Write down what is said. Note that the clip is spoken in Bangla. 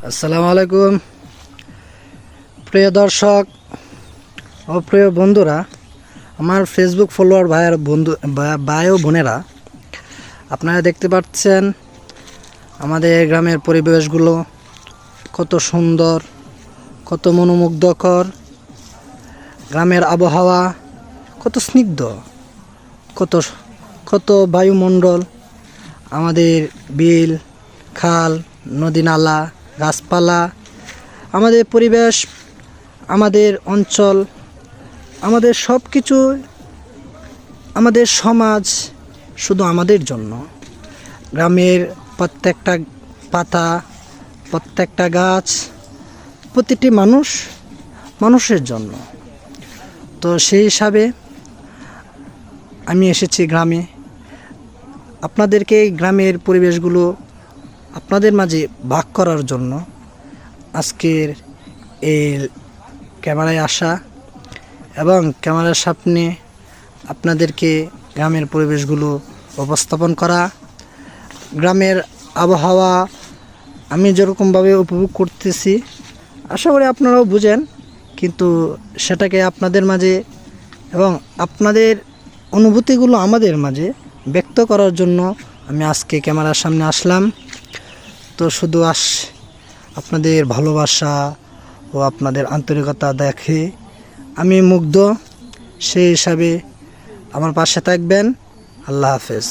আসসালামু আলাইকুম প্রিয় দর্শক ও প্রিয় বন্ধুরা, আমার ফেসবুক ফলোয়ার ভাই ও বোনেরা, আপনারা দেখতে পাচ্ছেন আমাদের গ্রামের পরিবেশগুলো কত সুন্দর, কত মনোমুগ্ধকর। গ্রামের আবহাওয়া কত স্নিগ্ধ, কত কত বায়ুমণ্ডল, আমাদের বিল, খাল, নদী, নালা, গাছপালা, আমাদের পরিবেশ, আমাদের অঞ্চল, আমাদের সব কিছু, আমাদের সমাজ শুধু আমাদের জন্য। গ্রামের প্রত্যেকটা পাতা, প্রত্যেকটা গাছ, প্রতিটি মানুষের জন্য। তো সেই হিসাবে আমি এসেছি গ্রামে, আপনাদেরকে গ্রামের পরিবেশগুলো আপনাদের মাঝে ভাগ করার জন্য আজকের এই ক্যামেরায় আসা এবং ক্যামেরার সামনে আপনাদেরকে গ্রামের পরিবেশগুলো উপস্থাপন করা। গ্রামের আবহাওয়া আমি যেরকমভাবে উপভোগ করতেছি, আশা করি আপনারাও বুঝেন, কিন্তু সেটাকে আপনাদের মাঝে এবং আপনাদের অনুভূতিগুলো আমাদের মাঝে ব্যক্ত করার জন্য আমি আজকে ক্যামেরার সামনে আসলাম। তো শুধু আপনাদের ভালোবাসা ও আপনাদের আন্তরিকতা দেখে আমি মুগ্ধ। সেই হিসাবে আমার পাশে থাকবেন। আল্লাহ হাফেজ।